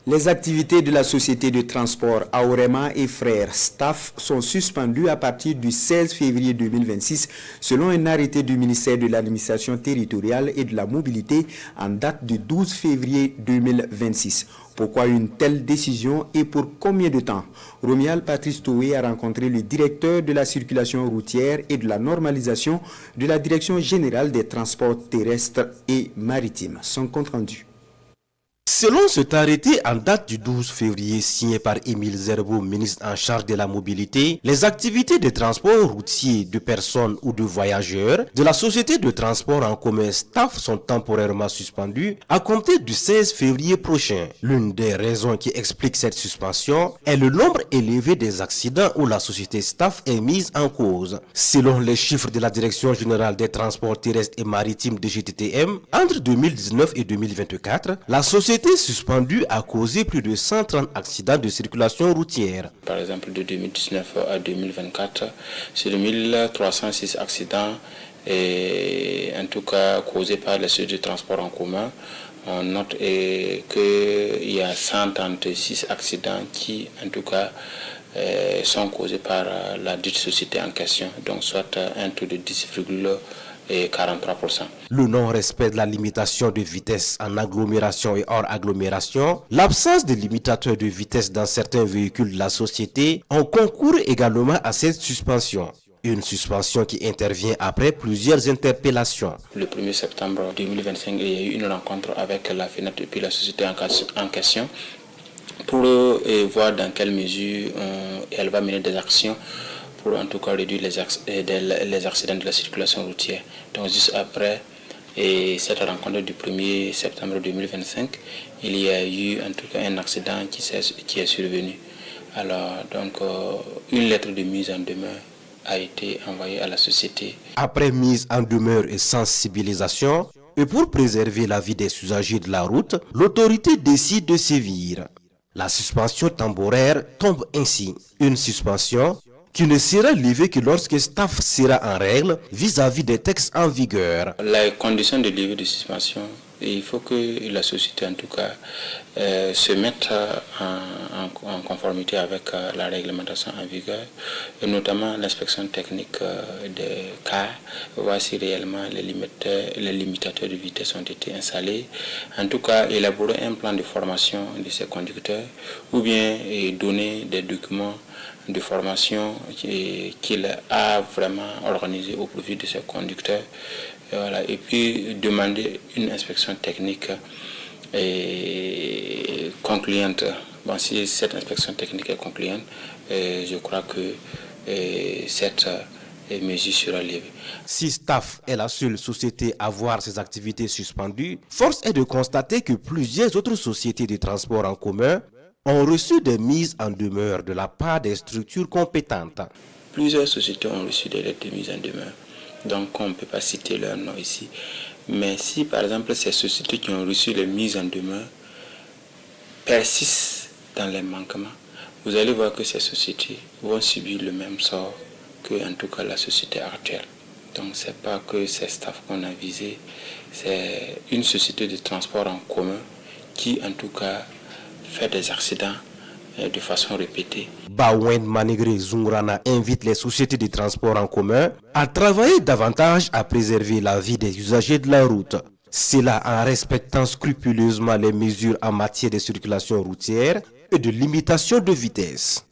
Les activités de la société de transport Aorema et Frères Staff sont suspendues à partir du 16 février 2026 selon un arrêté du ministère de l'administration territoriale et de la mobilité en date du 12 février 2026. Pourquoi une telle décision et pour combien de temps? Romial Patrice Toé a rencontré le directeur de la circulation routière et de la normalisation de la Direction générale des transports terrestres et maritimes. Son compte rendu. Selon cet arrêté en date du 12 février signé par Émile Zerbo, ministre en charge de la mobilité, les activités de transport routier de personnes ou de voyageurs de la société de transport en commun Staff sont temporairement suspendues à compter du 16 février prochain. L'une des raisons qui explique cette suspension est le nombre élevé des accidents où la société Staff est mise en cause. Selon les chiffres de la Direction générale des transports terrestres et maritimes de GTTM, entre 2019 et 2024, la société suspendue a causé plus de 130 accidents de circulation routière. Par exemple, de 2019 à 2024, sur 1306 accidents, et en tout cas causés par les services de transport en commun. On note qu'il y a 136 accidents qui, en tout cas, sont causés par la dite société en question, donc soit un taux de 10,43%. Le non-respect de la limitation de vitesse en agglomération et hors agglomération, l'absence de limitateurs de vitesse dans certains véhicules de la société ont concouru également à cette suspension. Une suspension qui intervient après plusieurs interpellations. Le 1er septembre 2025, il y a eu une rencontre avec la FENAT et puis la société en question pour voir dans quelle mesure elle va mener des actions pour en tout cas réduire les accidents de la circulation routière. Donc juste après cette rencontre du 1er septembre 2025, il y a eu en tout cas un accident qui est survenu. Alors donc une lettre de mise en demeure a été envoyée à la société. Après mise en demeure et sensibilisation, et pour préserver la vie des usagers de la route, l'autorité décide de sévir. La suspension temporaire tombe ainsi. Une suspension qui ne sera levée que lorsque Staff sera en règle vis-à-vis des textes en vigueur. Les conditions de levée de suspension, il faut que la société en tout cas se mette en conformité avec la réglementation en vigueur, et notamment l'inspection technique des cars, voir si réellement les limitateurs de vitesse ont été installés. En tout cas, élaborer un plan de formation de ces conducteurs ou bien donner des documents de formation qu'il a vraiment organisé au profit de ses conducteurs. Et puis demander une inspection technique concluante. Bon, si cette inspection technique est concluante, je crois que cette mesure sera levée. Si Staff est la seule société à voir ses activités suspendues, force est de constater que plusieurs autres sociétés de transport en commun ont reçu des mises en demeure de la part des structures compétentes. Plusieurs sociétés ont reçu des lettres de mise en demeure. Donc on ne peut pas citer leur nom ici. Mais si par exemple ces sociétés qui ont reçu les mises en demeure persistent dans les manquements, vous allez voir que ces sociétés vont subir le même sort que en tout cas la société actuelle. Donc ce n'est pas que ces Staff qu'on a visé, c'est une société de transport en commun qui en tout cas fait des accidents de façon répétée. Baouen Manégré Zungrana invite les sociétés de transport en commun à travailler davantage à préserver la vie des usagers de la route. Cela en respectant scrupuleusement les mesures en matière de circulation routière et de limitation de vitesse.